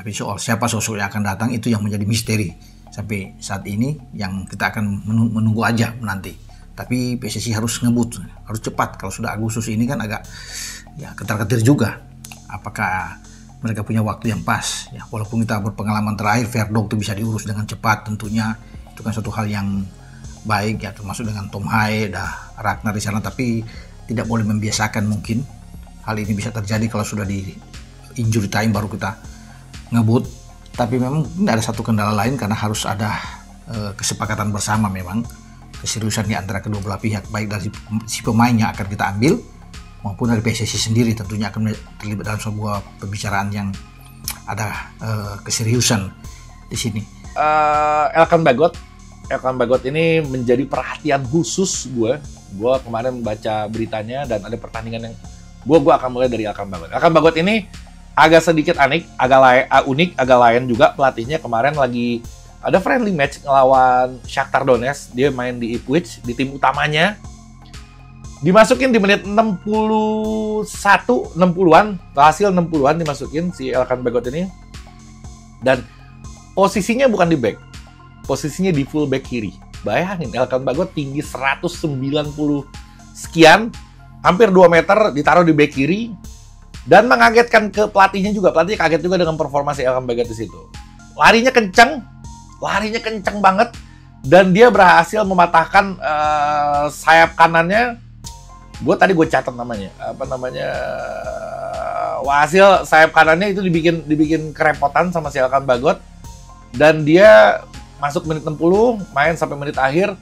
Tapi soal siapa sosok yang akan datang itu yang menjadi misteri sampai saat ini, yang kita akan menunggu aja nanti. Tapi PSSI harus ngebut, harus cepat. Kalau sudah Agustus ini kan agak ya ketar-ketir juga. Apakah mereka punya waktu yang pas? Ya, walaupun kita berpengalaman terakhir, Verdong itu bisa diurus dengan cepat tentunya. Itu kan suatu hal yang baik ya, termasuk dengan Tom Haye, Ragnar di sana. Tapi tidak boleh membiasakan mungkin hal ini bisa terjadi kalau sudah di injury time baru kita ngebut. Tapi memang tidak ada satu kendala lain karena harus ada kesepakatan bersama memang. Keseriusan di antara kedua belah pihak, baik dari si pemain yang akan kita ambil maupun dari PSSI sendiri tentunya akan terlibat dalam sebuah pembicaraan yang ada keseriusan di sini. Elkan Bagot ini menjadi perhatian khusus gue. Gue kemarin baca beritanya dan ada pertandingan yang gue akan mulai dari Elkan Bagot. Elkan Bagot ini agak sedikit unik, agak lain juga. Pelatihnya kemarin lagi ada friendly match ngelawan Shakhtar Donetsk. Dia main di Ipswich, di tim utamanya. Dimasukin di menit 60-an, hasil 60-an dimasukin si Elkan Bagot ini. Dan posisinya bukan di back, posisinya di full back kiri. Bayangin, Elkan Bagot tinggi 190 sekian, hampir 2 meter, ditaruh di back kiri. Dan mengagetkan ke pelatihnya juga. Pelatihnya kaget juga dengan performa si Elkan Bagot di situ. Larinya kenceng banget, dan dia berhasil mematahkan sayap kanannya. Gue catat namanya, hasil sayap kanannya itu dibikin kerepotan sama si Elkan Bagot, dan dia masuk menit 60, main sampai menit akhir,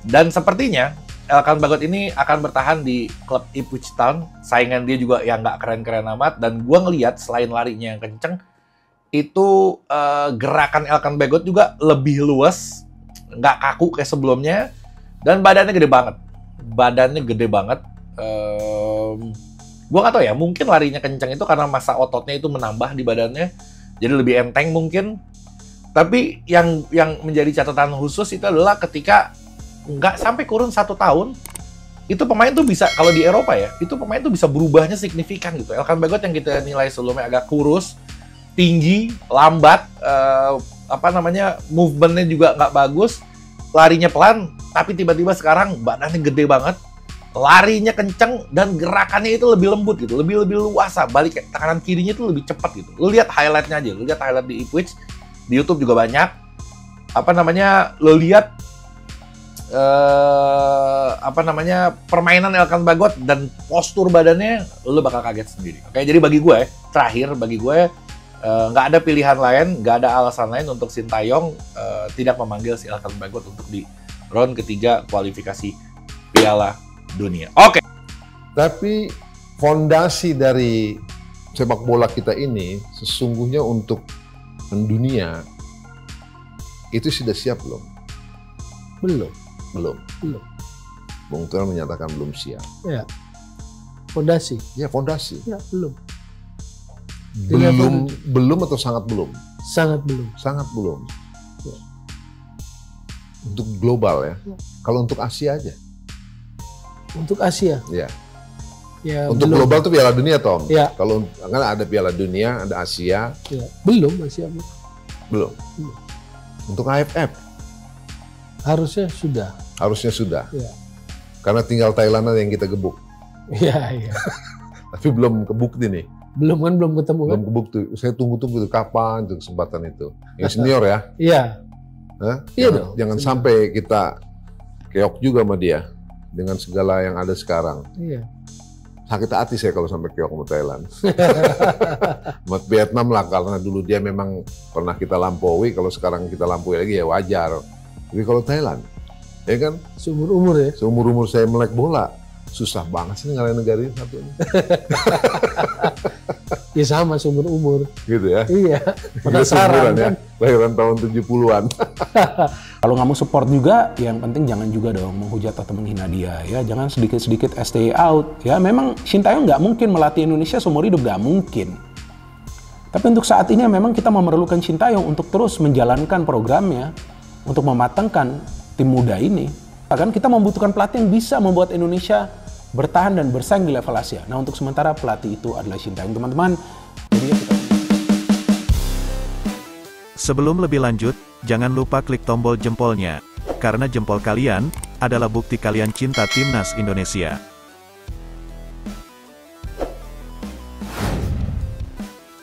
dan sepertinya Elkan Bagot ini akan bertahan di klub Ipswich Town. Saingan dia juga yang nggak keren-keren amat, dan gue ngelihat selain larinya yang kenceng, itu gerakan Elkan Bagot juga lebih luas, nggak kaku kayak sebelumnya, dan badannya gede banget. Gue nggak tahu ya, mungkin larinya kenceng itu karena massa ototnya itu menambah di badannya, jadi lebih enteng mungkin. Tapi yang menjadi catatan khusus itu adalah ketika nggak sampai kurun 1 tahun, itu pemain tuh bisa, kalau di Eropa ya, itu pemain tuh bisa berubahnya signifikan gitu. Elkan Bagot yang kita nilai sebelumnya agak kurus, tinggi, lambat, movementnya juga nggak bagus, larinya pelan, tapi tiba-tiba sekarang badannya gede banget, larinya kenceng, dan gerakannya itu lebih lembut gitu, lebih luasa, balik kanan kirinya itu lebih cepat gitu. Lu lihat highlightnya aja, lu lihat highlight di Ipswich, di YouTube juga banyak. Lu lihat permainan Elkan Bagot dan postur badannya, lu bakal kaget sendiri. Oke, jadi bagi gue nggak ada pilihan lain, nggak ada alasan lain untuk Sintayong tidak memanggil si Elkan Bagot untuk di round ketiga kualifikasi Piala Dunia. Oke. Tapi fondasi dari sepak bola kita ini sesungguhnya untuk mendunia itu sudah siap belum? Belum. Bung Toel menyatakan belum siap. Ya. Fondasi. Ya, fondasi. Ya, belum. Belum atau sangat belum? Sangat belum. Ya. Untuk global ya. Kalau untuk Asia aja. Untuk Asia. Ya. Ya, untuk belum. global tuh Piala Dunia, Tom. Ya. Kalau kan ada Piala Dunia, ada Asia. Ya. Belum Asia. Belum. Untuk AFF harusnya sudah. Ya. Karena tinggal Thailand yang kita gebuk. Iya. Tapi belum kebukti nih. Belum ketemu kan? Belum kebukti. Saya tunggu tuh kapan tuh kesempatan itu. Yang senior ya. Iya. Iya dong. Jangan sampai kita keok juga sama dia dengan segala yang ada sekarang. Iya. Sakit hati saya kalau sampai keok sama Thailand. Sama Vietnam lah, karena dulu dia memang pernah kita lampaui. Kalau sekarang kita lampaui lagi ya wajar. Tapi kalau Thailand, ya kan? Seumur umur ya? Seumur umur saya melek bola. Susah banget sih ngalahin negara ini satu ini. Ya sama, seumur umur. Gitu ya? Iya. Penasaran kan? Ya? Lahiran tahun 70-an. Kalau nggak mau support juga, yang penting jangan juga dong menghujat atau menghina dia. Ya, jangan sedikit-sedikit stay out. Ya, memang Sintayong nggak mungkin melatih Indonesia seumur hidup, nggak mungkin. Tapi untuk saat ini memang kita memerlukan Sintayong untuk terus menjalankan programnya, untuk mematangkan tim muda ini. Bahkan kita membutuhkan pelatih yang bisa membuat Indonesia bertahan dan bersaing di level Asia. Nah, untuk sementara pelatih itu adalah Sintayong, teman-teman. Jadi kita Sebelum lebih lanjut, jangan lupa klik tombol jempolnya, karena jempol kalian adalah bukti kalian cinta Timnas Indonesia.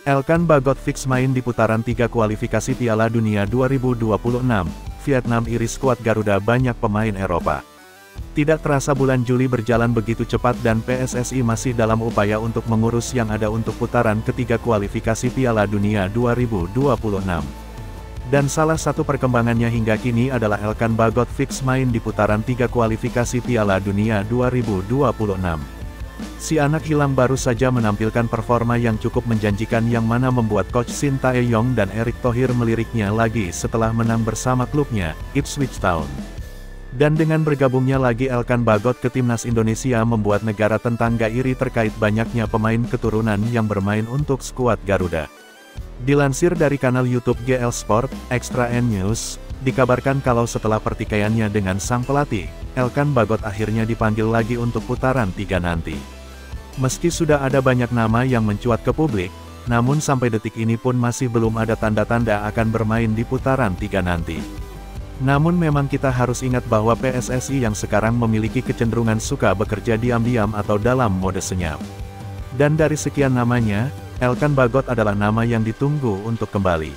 Elkan Bagot fix main di putaran 3 kualifikasi Piala Dunia 2026, Vietnam iris skuad Garuda banyak pemain Eropa. Tidak terasa bulan Juli berjalan begitu cepat dan PSSI masih dalam upaya untuk mengurus yang ada untuk putaran ketiga kualifikasi Piala Dunia 2026. Dan salah satu perkembangannya hingga kini adalah Elkan Bagot fix main di putaran 3 kualifikasi Piala Dunia 2026. Si anak hilang baru saja menampilkan performa yang cukup menjanjikan yang mana membuat Coach Shin Tae-yong dan Erick Thohir meliriknya lagi setelah menang bersama klubnya, Ipswich Town. Dan dengan bergabungnya lagi Elkan Bagot ke Timnas Indonesia membuat negara tetangga iri terkait banyaknya pemain keturunan yang bermain untuk skuad Garuda. Dilansir dari kanal YouTube GL Sport, Extra N News, dikabarkan kalau setelah pertikaiannya dengan sang pelatih, Elkan Bagot akhirnya dipanggil lagi untuk putaran 3 nanti. Meski sudah ada banyak nama yang mencuat ke publik, namun sampai detik ini pun masih belum ada tanda-tanda akan bermain di putaran 3 nanti. Namun memang kita harus ingat bahwa PSSI yang sekarang memiliki kecenderungan suka bekerja diam-diam atau dalam mode senyap. Dan dari sekian namanya, Elkan Bagot adalah nama yang ditunggu untuk kembali.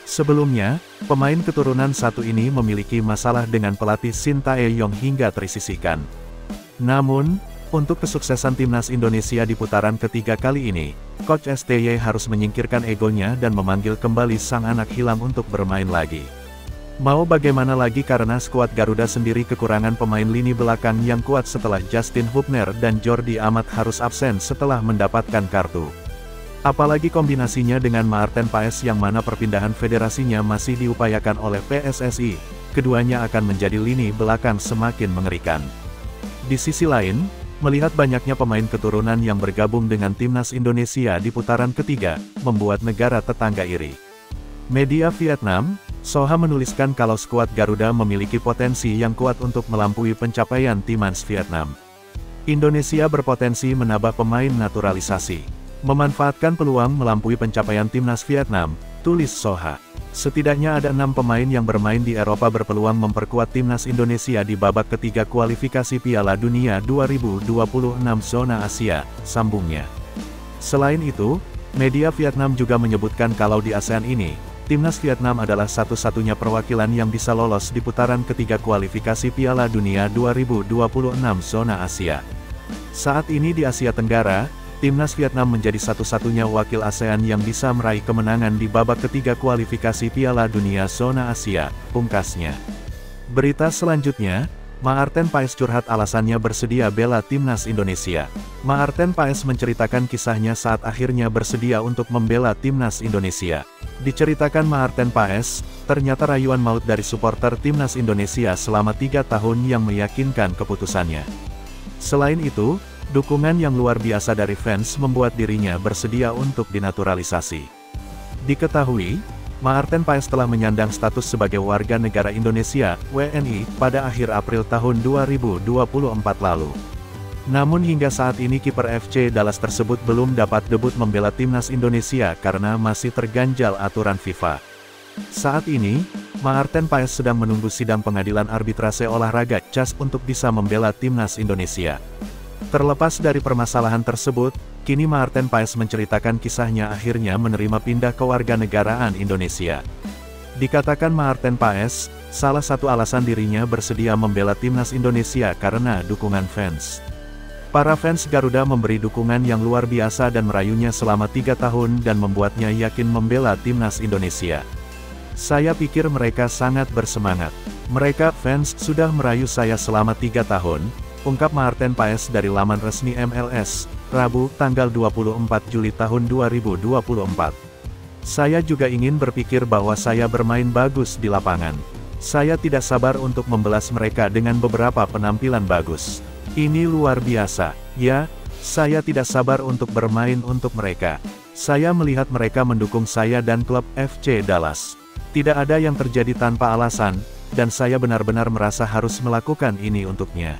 Sebelumnya, pemain keturunan satu ini memiliki masalah dengan pelatih Shin Tae-yong hingga tersisihkan. Namun, untuk kesuksesan Timnas Indonesia di putaran ketiga kali ini, Coach STY harus menyingkirkan egonya dan memanggil kembali sang anak hilang untuk bermain lagi. Mau bagaimana lagi karena skuad Garuda sendiri kekurangan pemain lini belakang yang kuat setelah Justin Hubner dan Jordi Amat harus absen setelah mendapatkan kartu. Apalagi kombinasinya dengan Maarten Paes yang mana perpindahan federasinya masih diupayakan oleh PSSI, keduanya akan menjadi lini belakang semakin mengerikan. Di sisi lain, melihat banyaknya pemain keturunan yang bergabung dengan Timnas Indonesia di putaran ketiga, membuat negara tetangga iri. Media Vietnam, Soha menuliskan kalau skuad Garuda memiliki potensi yang kuat untuk melampaui pencapaian Timnas Vietnam. Indonesia berpotensi menambah pemain naturalisasi. Memanfaatkan peluang melampaui pencapaian Timnas Vietnam, tulis Soha. Setidaknya ada 6 pemain yang bermain di Eropa berpeluang memperkuat Timnas Indonesia di babak ketiga kualifikasi Piala Dunia 2026 zona Asia, sambungnya. Selain itu, media Vietnam juga menyebutkan kalau di ASEAN ini, Timnas Vietnam adalah satu-satunya perwakilan yang bisa lolos di putaran ketiga kualifikasi Piala Dunia 2026 zona Asia. Saat ini di Asia Tenggara, Timnas Vietnam menjadi satu-satunya wakil ASEAN yang bisa meraih kemenangan di babak ketiga kualifikasi Piala Dunia zona Asia, pungkasnya. Berita selanjutnya, Maarten Paes curhat alasannya bersedia bela Timnas Indonesia. Maarten Paes menceritakan kisahnya saat akhirnya bersedia untuk membela Timnas Indonesia. Diceritakan Maarten Paes, ternyata rayuan maut dari supporter Timnas Indonesia selama 3 tahun yang meyakinkan keputusannya. Selain itu, dukungan yang luar biasa dari fans membuat dirinya bersedia untuk dinaturalisasi. Diketahui, Maarten Paes telah menyandang status sebagai warga negara Indonesia, WNI, pada akhir April tahun 2024 lalu. Namun hingga saat ini kiper FC Dallas tersebut belum dapat debut membela Timnas Indonesia karena masih terganjal aturan FIFA. Saat ini, Maarten Paes sedang menunggu sidang pengadilan arbitrase olahraga CAS untuk bisa membela Timnas Indonesia. Terlepas dari permasalahan tersebut, kini Maarten Paes menceritakan kisahnya akhirnya menerima pindah kewarganegaraan Indonesia. Dikatakan Maarten Paes, salah satu alasan dirinya bersedia membela Timnas Indonesia karena dukungan fans. Para fans Garuda memberi dukungan yang luar biasa dan merayunya selama 3 tahun dan membuatnya yakin membela Timnas Indonesia. Saya pikir mereka sangat bersemangat. Mereka, fans, sudah merayu saya selama 3 tahun, ungkap Maarten Paes dari laman resmi MLS, Rabu, tanggal 24 Juli tahun 2024. Saya juga ingin berpikir bahwa saya bermain bagus di lapangan. Saya tidak sabar untuk membalas mereka dengan beberapa penampilan bagus. Ini luar biasa, ya, saya tidak sabar untuk bermain untuk mereka. Saya melihat mereka mendukung saya dan klub FC Dallas. Tidak ada yang terjadi tanpa alasan, dan saya benar-benar merasa harus melakukan ini untuknya.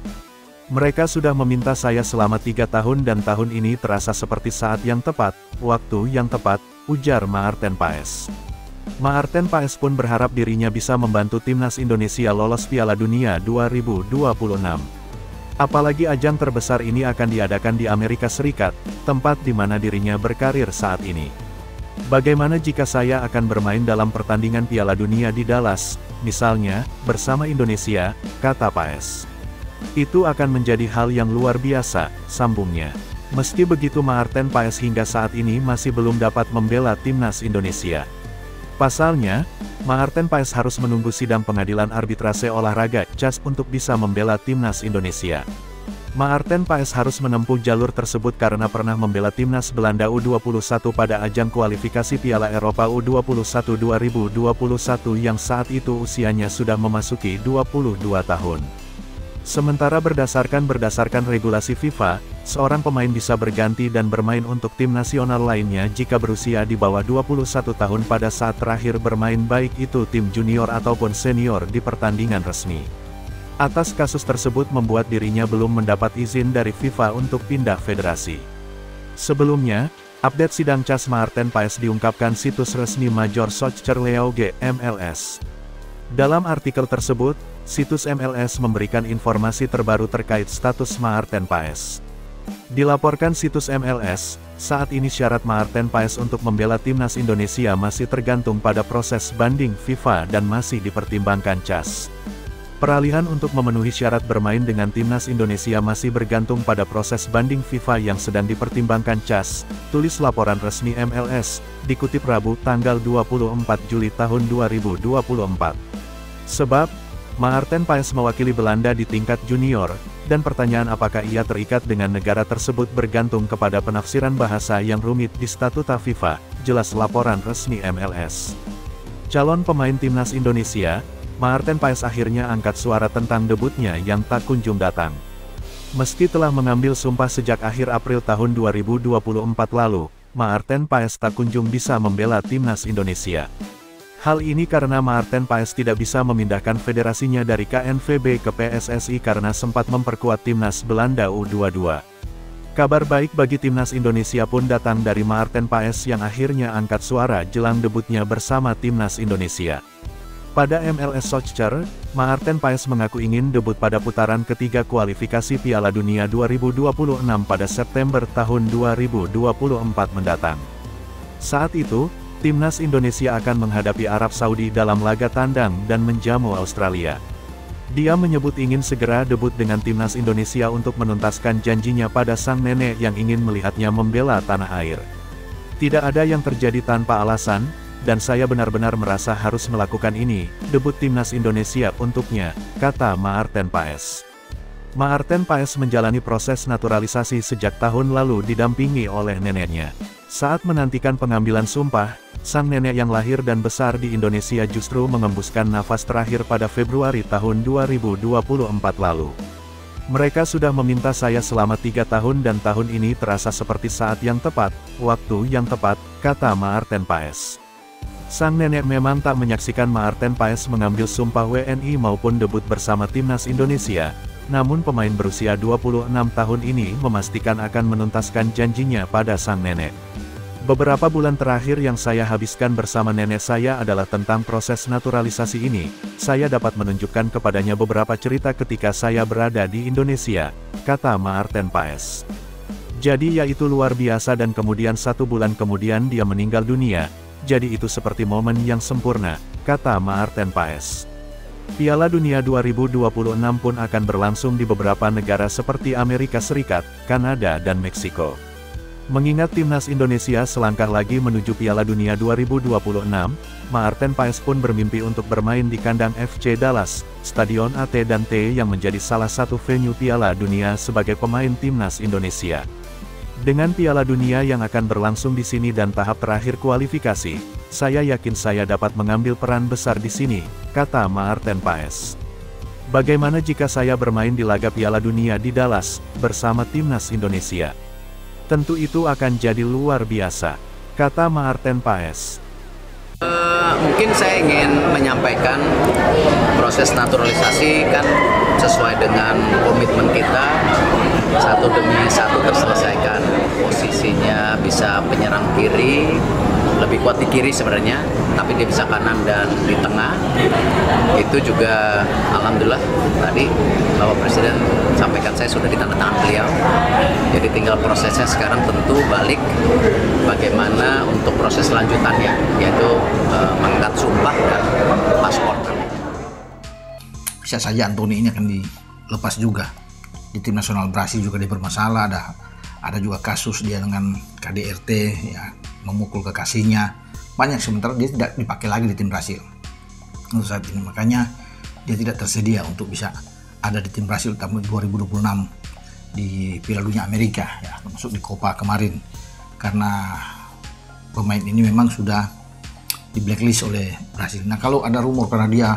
Mereka sudah meminta saya selama 3 tahun dan tahun ini terasa seperti saat yang tepat, waktu yang tepat, ujar Maarten Paes. Maarten Paes pun berharap dirinya bisa membantu timnas Indonesia lolos Piala Dunia 2026. Apalagi ajang terbesar ini akan diadakan di Amerika Serikat, tempat di mana dirinya berkarir saat ini. Bagaimana jika saya akan bermain dalam pertandingan Piala Dunia di Dallas, misalnya, bersama Indonesia, kata Paes. Itu akan menjadi hal yang luar biasa, sambungnya. Meski begitu Maarten Paes hingga saat ini masih belum dapat membela timnas Indonesia. Pasalnya, Maarten Paes harus menunggu sidang pengadilan arbitrase olahraga CAS untuk bisa membela timnas Indonesia. Maarten Paes harus menempuh jalur tersebut karena pernah membela timnas Belanda U21 pada ajang kualifikasi Piala Eropa U21 2021 yang saat itu usianya sudah memasuki 22 tahun. Sementara berdasarkan regulasi FIFA, seorang pemain bisa berganti dan bermain untuk tim nasional lainnya jika berusia di bawah 21 tahun pada saat terakhir bermain baik itu tim junior ataupun senior di pertandingan resmi. Atas kasus tersebut membuat dirinya belum mendapat izin dari FIFA untuk pindah federasi. Sebelumnya, update sidang CAS Maarten Paes diungkapkan situs resmi Major Soccer League MLS. Dalam artikel tersebut, situs MLS memberikan informasi terbaru terkait status Maarten Paes. Dilaporkan situs MLS, saat ini syarat Maarten Paes untuk membela timnas Indonesia masih tergantung pada proses banding FIFA dan masih dipertimbangkan CAS. Peralihan untuk memenuhi syarat bermain dengan timnas Indonesia masih bergantung pada proses banding FIFA yang sedang dipertimbangkan CAS, tulis laporan resmi MLS, dikutip Rabu tanggal 24 Juli tahun 2024. Sebab, Maarten Paes mewakili Belanda di tingkat junior, dan pertanyaan apakah ia terikat dengan negara tersebut bergantung kepada penafsiran bahasa yang rumit di statuta FIFA, jelas laporan resmi MLS. Calon pemain timnas Indonesia, Maarten Paes akhirnya angkat suara tentang debutnya yang tak kunjung datang. Meski telah mengambil sumpah sejak akhir April tahun 2024 lalu, Maarten Paes tak kunjung bisa membela timnas Indonesia. Hal ini karena Maarten Paes tidak bisa memindahkan federasinya dari KNVB ke PSSI karena sempat memperkuat timnas Belanda U22. Kabar baik bagi timnas Indonesia pun datang dari Maarten Paes yang akhirnya angkat suara jelang debutnya bersama timnas Indonesia. Pada MLS Soccer, Maarten Paes mengaku ingin debut pada putaran ketiga kualifikasi Piala Dunia 2026 pada September tahun 2024 mendatang. Saat itu, timnas Indonesia akan menghadapi Arab Saudi dalam laga tandang dan menjamu Australia. Dia menyebut ingin segera debut dengan timnas Indonesia untuk menuntaskan janjinya pada sang nenek yang ingin melihatnya membela tanah air. Tidak ada yang terjadi tanpa alasan, dan saya benar-benar merasa harus melakukan ini, debut timnas Indonesia untuknya, kata Maarten Paes. Maarten Paes menjalani proses naturalisasi sejak tahun lalu didampingi oleh neneknya. Saat menantikan pengambilan sumpah, sang nenek yang lahir dan besar di Indonesia justru mengembuskan nafas terakhir pada Februari tahun 2024 lalu. Mereka sudah meminta saya selama 3 tahun dan tahun ini terasa seperti saat yang tepat, waktu yang tepat, kata Maarten Paes. Sang nenek memang tak menyaksikan Maarten Paes mengambil sumpah WNI maupun debut bersama timnas Indonesia, namun pemain berusia 26 tahun ini memastikan akan menuntaskan janjinya pada sang nenek. Beberapa bulan terakhir yang saya habiskan bersama nenek saya adalah tentang proses naturalisasi ini. Saya dapat menunjukkan kepadanya beberapa cerita ketika saya berada di Indonesia, kata Maarten Paes. Jadi yaitu luar biasa dan kemudian 1 bulan kemudian dia meninggal dunia, jadi itu seperti momen yang sempurna, kata Maarten Paes. Piala Dunia 2026 pun akan berlangsung di beberapa negara seperti Amerika Serikat, Kanada dan Meksiko. Mengingat timnas Indonesia selangkah lagi menuju Piala Dunia 2026, Maarten Paes pun bermimpi untuk bermain di kandang FC Dallas, Stadion AT&T yang menjadi salah satu venue Piala Dunia sebagai pemain timnas Indonesia. Dengan Piala Dunia yang akan berlangsung di sini dan tahap terakhir kualifikasi, saya yakin saya dapat mengambil peran besar di sini, kata Maarten Paes. Bagaimana jika saya bermain di laga Piala Dunia di Dallas, bersama timnas Indonesia? Tentu itu akan jadi luar biasa, kata Maarten Paes. Mungkin saya ingin menyampaikan proses naturalisasi kan sesuai dengan komitmen kita, satu demi satu terselesaikan. Posisinya bisa penyerang kiri, lebih kuat di kiri sebenarnya, tapi dia bisa kanan dan di tengah. Itu juga alhamdulillah tadi Bapak Presiden sampaikan saya sudah ditandatangani beliau. Jadi tinggal prosesnya sekarang tentu balik bagaimana untuk proses lanjutannya, yaitu mengangkat sumpah dan paspor. Bisa saja Anthony ini akan dilepas juga. Di tim nasional Brasil juga dia bermasalah, ada juga kasus dia dengan KDRT ya, memukul kekasihnya. Banyak, sementara dia tidak dipakai lagi di tim Brasil untuk saat ini. Makanya dia tidak tersedia untuk bisa ada di tim Brasil tahun 2026 di Piala Dunia Amerika ya, termasuk di Copa kemarin, karena pemain ini memang sudah di blacklist oleh Brasil. Nah, kalau ada rumor karena dia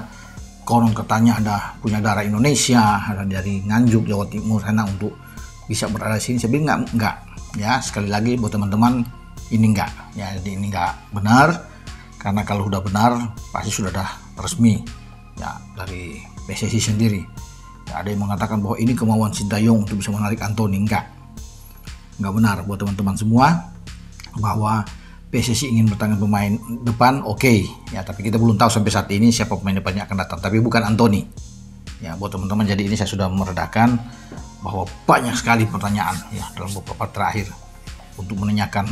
konon katanya ada punya darah Indonesia, ada dari Nganjuk, Jawa Timur sana untuk bisa berada di sini, saya bilang enggak ya, sekali lagi buat teman-teman, ini enggak ya, jadi ini enggak benar, karena kalau sudah benar pasti sudah ada resmi ya dari PSSI sendiri ya. Ada yang mengatakan bahwa ini kemauan Sintayong untuk bisa menarik Anthony, enggak benar buat teman-teman semua, bahwa PSSI ingin bertanding pemain depan, oke ya, tapi kita belum tahu sampai saat ini siapa pemain depannya akan datang, tapi bukan Anthony ya buat teman-teman. Jadi ini saya sudah meredakan bahwa banyak sekali pertanyaan ya dalam beberapa terakhir untuk menanyakan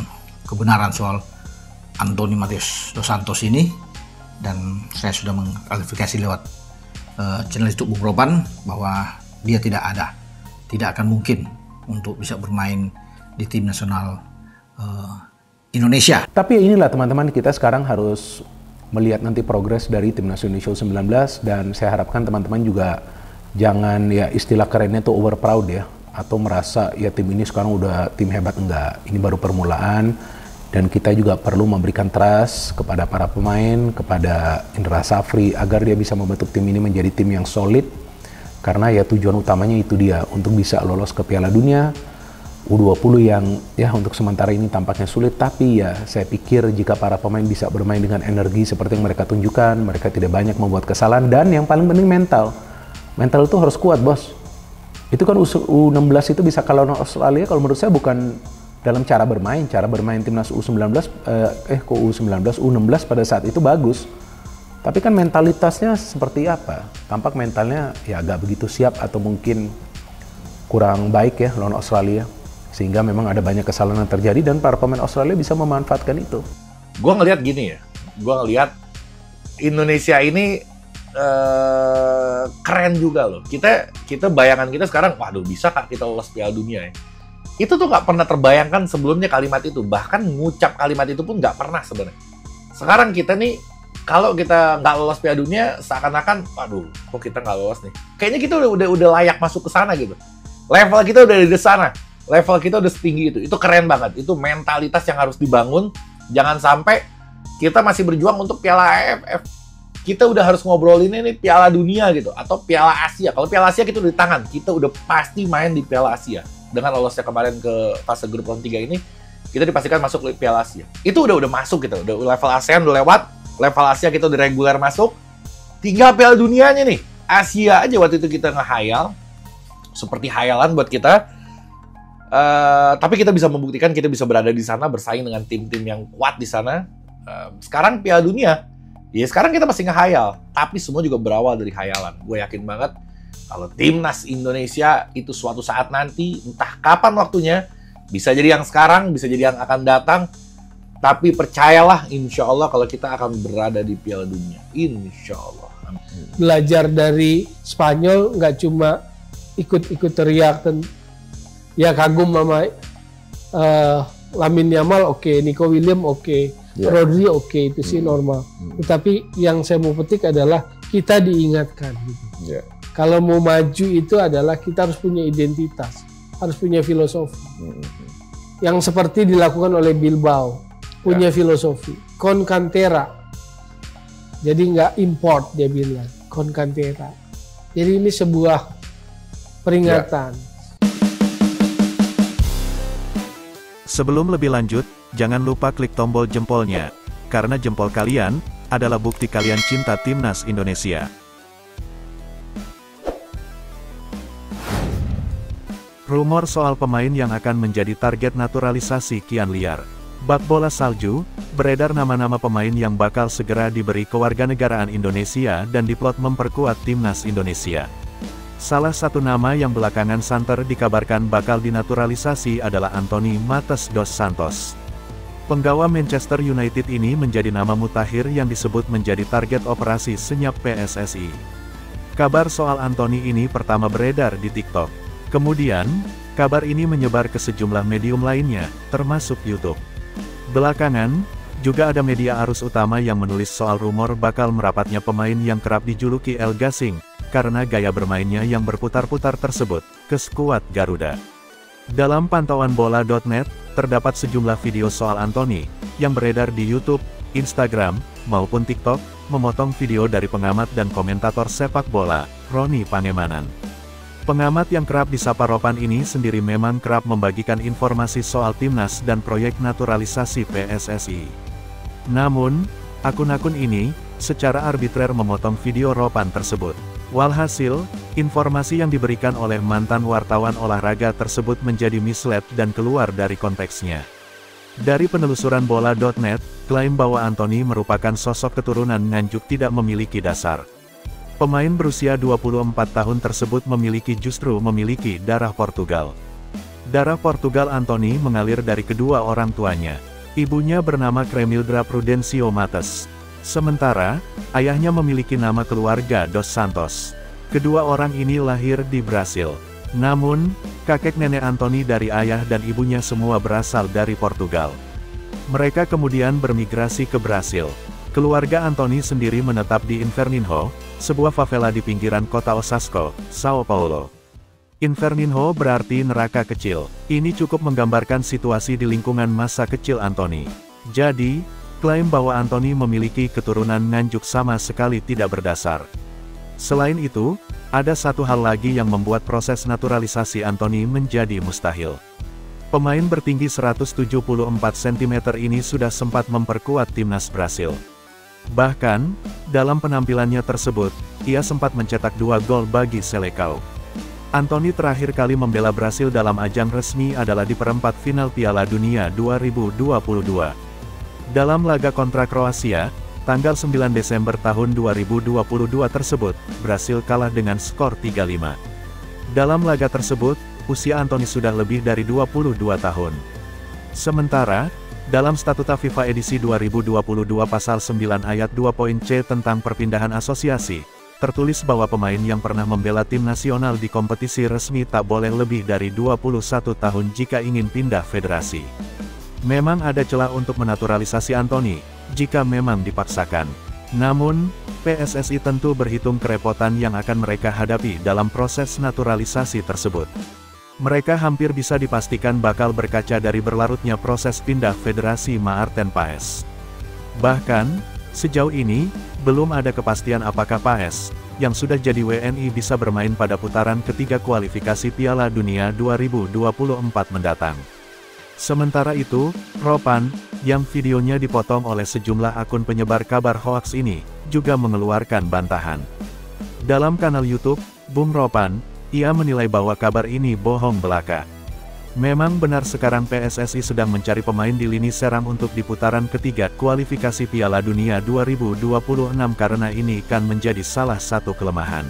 kebenaran soal Anthony Matheus Dos Santos ini, dan saya sudah mengklarifikasi lewat channel YouTube Bung Roban bahwa dia tidak akan mungkin untuk bisa bermain di tim nasional Indonesia. Tapi inilah teman-teman, kita sekarang harus melihat nanti progres dari Timnas Indonesia U19, dan saya harapkan teman-teman juga jangan ya istilah kerennya tuh over proud ya, atau merasa ya tim ini sekarang udah tim hebat. Enggak, ini baru permulaan, dan kita juga perlu memberikan trust kepada para pemain, kepada Indra Safri agar dia bisa membentuk tim ini menjadi tim yang solid, karena ya tujuan utamanya itu dia untuk bisa lolos ke Piala Dunia U20 yang ya untuk sementara ini tampaknya sulit, tapi ya saya pikir jika para pemain bisa bermain dengan energi seperti yang mereka tunjukkan, mereka tidak banyak membuat kesalahan, dan yang paling penting mental itu harus kuat, bos. Itu kan U16 itu bisa kalau Australia, kalau menurut saya bukan dalam cara bermain timnas U19 U16 pada saat itu bagus, tapi kan mentalitasnya seperti apa? Tampak mentalnya ya agak begitu siap, atau mungkin kurang baik ya lawan Australia, sehingga memang ada banyak kesalahan yang terjadi dan para pemain Australia bisa memanfaatkan itu. Gue ngelihat gini ya, gue ngelihat Indonesia ini keren juga loh. Kita bayangan kita sekarang, waduh bisa kak kita lolos Piala Dunia ya. Itu tuh nggak pernah terbayangkan sebelumnya kalimat itu, bahkan ngucap kalimat itu pun nggak pernah sebenarnya. Sekarang kita nih, kalau kita nggak lolos Piala Dunia, seakan-akan, waduh, kok kita nggak lolos nih? Kayaknya kita udah layak masuk ke sana gitu. Level kita udah di sana. Level kita udah setinggi itu keren banget. Itu mentalitas yang harus dibangun. Jangan sampai kita masih berjuang untuk Piala AFF. Kita udah harus ngobrolin ini Piala Dunia gitu, atau Piala Asia. Kalau Piala Asia kita udah di tangan, kita udah pasti main di Piala Asia. Dengan lolosnya kemarin ke fase grup round 3 ini, kita dipastikan masuk ke Piala Asia. Itu udah masuk gitu. Udah level ASEAN udah lewat, level Asia kita udah reguler masuk. Tinggal Piala Dunianya nih. Asia aja waktu itu kita ngehayal, seperti hayalan buat kita. Tapi kita bisa membuktikan kita bisa berada di sana bersaing dengan tim-tim yang kuat di sana. Sekarang Piala Dunia, ya sekarang kita masih ngehayal, tapi semua juga berawal dari hayalan. Gue yakin banget kalau timnas Indonesia itu suatu saat nanti, entah kapan waktunya, bisa jadi yang sekarang, bisa jadi yang akan datang. Tapi percayalah, insya Allah kalau kita akan berada di Piala Dunia, insya Allah. Belajar dari Spanyol nggak cuma ikut-ikut teriak ya kagum sama Lamine Yamal oke, Nico Williams oke, Rodri oke, itu sih normal. Tetapi yang saya mau petik adalah kita diingatkan gitu. Kalau mau maju itu adalah kita harus punya identitas, harus punya filosofi. Yang seperti dilakukan oleh Bilbao, punya filosofi. Con cantera. Jadi nggak import, dia bilang. Con cantera. Jadi ini sebuah peringatan. Sebelum lebih lanjut, jangan lupa klik tombol jempolnya, karena jempol kalian adalah bukti kalian cinta Timnas Indonesia. Rumor soal pemain yang akan menjadi target naturalisasi kian liar. Bak bola salju, beredar nama-nama pemain yang bakal segera diberi kewarganegaraan Indonesia dan diplot memperkuat timnas Indonesia. Salah satu nama yang belakangan santer dikabarkan bakal dinaturalisasi adalah Anthony Matheus dos Santos. Penggawa Manchester United ini menjadi nama mutakhir yang disebut menjadi target operasi senyap PSSI. Kabar soal Anthony ini pertama beredar di TikTok. Kemudian, kabar ini menyebar ke sejumlah medium lainnya, termasuk YouTube. Belakangan, juga ada media arus utama yang menulis soal rumor bakal merapatnya pemain yang kerap dijuluki El Gasing, karena gaya bermainnya yang berputar-putar tersebut, ke skuad Garuda. Dalam pantauan bola.net, terdapat sejumlah video soal Anthony, yang beredar di YouTube, Instagram, maupun TikTok, memotong video dari pengamat dan komentator sepak bola, Roni Pangemanan. Pengamat yang kerap disapa Ropan ini sendiri memang kerap membagikan informasi soal timnas dan proyek naturalisasi PSSI. Namun, akun-akun ini, secara arbitrer memotong video Ropan tersebut. Walhasil, informasi yang diberikan oleh mantan wartawan olahraga tersebut menjadi mislead dan keluar dari konteksnya. Dari penelusuran bola.net, klaim bahwa Anthony merupakan sosok keturunan Nganjuk tidak memiliki dasar. Pemain berusia 24 tahun tersebut justru memiliki darah Portugal. Darah Portugal Anthony mengalir dari kedua orang tuanya. Ibunya bernama Cremildra Prudencio Matheus. Sementara, ayahnya memiliki nama keluarga dos Santos. Kedua orang ini lahir di Brasil. Namun, kakek nenek Anthony dari ayah dan ibunya semua berasal dari Portugal. Mereka kemudian bermigrasi ke Brasil. Keluarga Anthony sendiri menetap di Inferninho, sebuah favela di pinggiran kota Osasco, Sao Paulo. Inferninho berarti neraka kecil. Ini cukup menggambarkan situasi di lingkungan masa kecil Anthony. Jadi, klaim bahwa Anthony memiliki keturunan Nganjuk sama sekali tidak berdasar. Selain itu, ada satu hal lagi yang membuat proses naturalisasi Anthony menjadi mustahil. Pemain bertinggi 174 cm ini sudah sempat memperkuat timnas Brasil. Bahkan, dalam penampilannya tersebut, ia sempat mencetak 2 gol bagi Selecao. Anthony terakhir kali membela Brasil dalam ajang resmi adalah di perempat final Piala Dunia 2022. Dalam laga kontra Kroasia, tanggal 9 Desember tahun 2022 tersebut, Brasil kalah dengan skor 3-5. Dalam laga tersebut, usia Anthony sudah lebih dari 22 tahun. Sementara, dalam Statuta FIFA edisi 2022 pasal 9 ayat 2.c tentang perpindahan asosiasi, tertulis bahwa pemain yang pernah membela tim nasional di kompetisi resmi tak boleh lebih dari 21 tahun jika ingin pindah federasi. Memang ada celah untuk menaturalisasi Anthony, jika memang dipaksakan. Namun, PSSI tentu berhitung kerepotan yang akan mereka hadapi dalam proses naturalisasi tersebut. Mereka hampir bisa dipastikan bakal berkaca dari berlarutnya proses pindah federasi Maarten Paes. Bahkan, sejauh ini, belum ada kepastian apakah Paes, yang sudah jadi WNI bisa bermain pada putaran ketiga kualifikasi Piala Dunia 2024 mendatang. Sementara itu, Ropan, yang videonya dipotong oleh sejumlah akun penyebar kabar hoaks ini, juga mengeluarkan bantahan. Dalam kanal YouTube, Bung Ropan, ia menilai bahwa kabar ini bohong belaka. Memang benar sekarang PSSI sedang mencari pemain di lini serang untuk di putaran ketiga kualifikasi Piala Dunia 2026 karena ini kan menjadi salah satu kelemahan.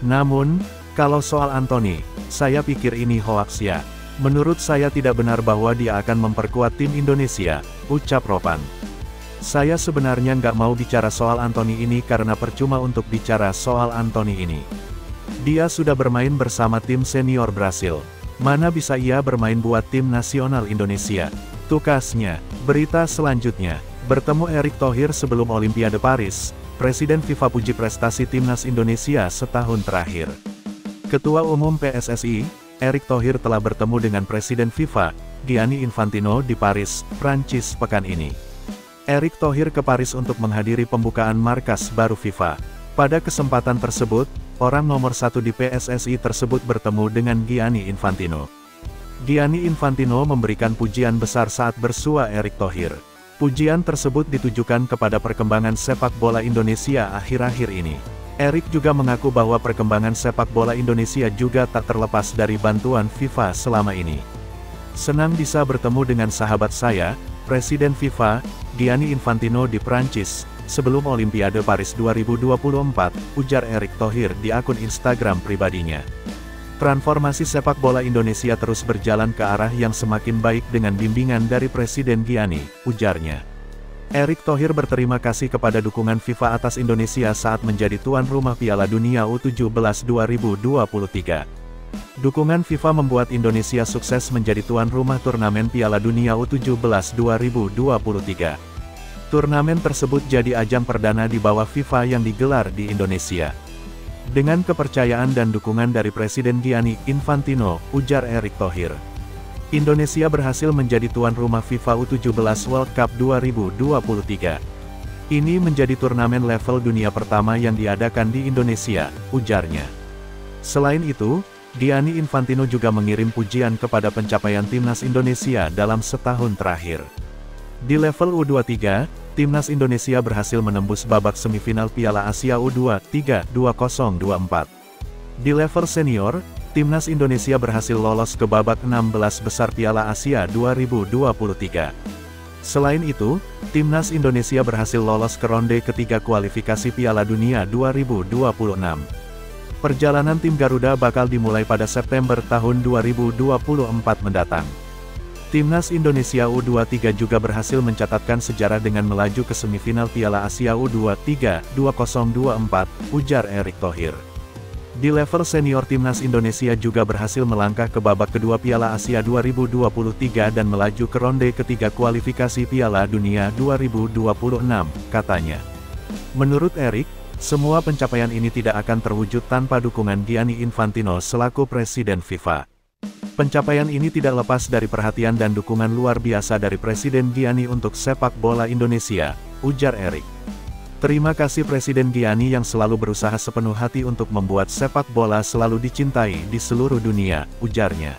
Namun, kalau soal Anthony, saya pikir ini hoaks ya. Menurut saya tidak benar bahwa dia akan memperkuat tim Indonesia, ucap Ropan. Saya sebenarnya nggak mau bicara soal Anthony ini karena percuma untuk bicara soal Anthony ini. Dia sudah bermain bersama tim senior Brasil. Mana bisa ia bermain buat tim nasional Indonesia? Tukasnya. Berita selanjutnya. Bertemu Erick Thohir sebelum Olimpiade Paris. Presiden FIFA puji prestasi timnas Indonesia setahun terakhir. Ketua Umum PSSI, Erick Thohir telah bertemu dengan Presiden FIFA, Gianni Infantino di Paris, Prancis pekan ini. Erick Thohir ke Paris untuk menghadiri pembukaan markas baru FIFA. Pada kesempatan tersebut, orang nomor 1 di PSSI tersebut bertemu dengan Gianni Infantino. Gianni Infantino memberikan pujian besar saat bersua Erick Thohir. Pujian tersebut ditujukan kepada perkembangan sepak bola Indonesia akhir-akhir ini. Erick juga mengaku bahwa perkembangan sepak bola Indonesia juga tak terlepas dari bantuan FIFA selama ini. Senang bisa bertemu dengan sahabat saya, Presiden FIFA, Gianni Infantino di Prancis, sebelum Olimpiade Paris 2024, ujar Erick Thohir di akun Instagram pribadinya. Transformasi sepak bola Indonesia terus berjalan ke arah yang semakin baik dengan bimbingan dari Presiden Gianni, ujarnya. Erick Thohir berterima kasih kepada dukungan FIFA atas Indonesia saat menjadi tuan rumah Piala Dunia U17 2023. Dukungan FIFA membuat Indonesia sukses menjadi tuan rumah turnamen Piala Dunia U17 2023. Turnamen tersebut jadi ajang perdana di bawah FIFA yang digelar di Indonesia. Dengan kepercayaan dan dukungan dari Presiden Gianni Infantino, ujar Erick Thohir. Indonesia berhasil menjadi tuan rumah FIFA U17 World Cup 2023. Ini menjadi turnamen level dunia pertama yang diadakan di Indonesia, ujarnya. Selain itu, Gianni Infantino juga mengirim pujian kepada pencapaian timnas Indonesia dalam setahun terakhir. Di level U23, timnas Indonesia berhasil menembus babak semifinal Piala Asia U23 2024. Di level senior, timnas Indonesia berhasil lolos ke babak 16 besar Piala Asia 2023. Selain itu, timnas Indonesia berhasil lolos ke ronde ketiga kualifikasi Piala Dunia 2026. Perjalanan tim Garuda bakal dimulai pada September tahun 2024 mendatang. Timnas Indonesia U23 juga berhasil mencatatkan sejarah dengan melaju ke semifinal Piala Asia U23 2024, ujar Erick Thohir. Di level senior timnas Indonesia juga berhasil melangkah ke babak kedua Piala Asia 2023 dan melaju ke ronde ketiga kualifikasi Piala Dunia 2026, katanya. Menurut Erick, semua pencapaian ini tidak akan terwujud tanpa dukungan Gianni Infantino selaku Presiden FIFA. Pencapaian ini tidak lepas dari perhatian dan dukungan luar biasa dari Presiden Gianni untuk sepak bola Indonesia, ujar Erick. Terima kasih Presiden Gianni yang selalu berusaha sepenuh hati untuk membuat sepak bola selalu dicintai di seluruh dunia, ujarnya.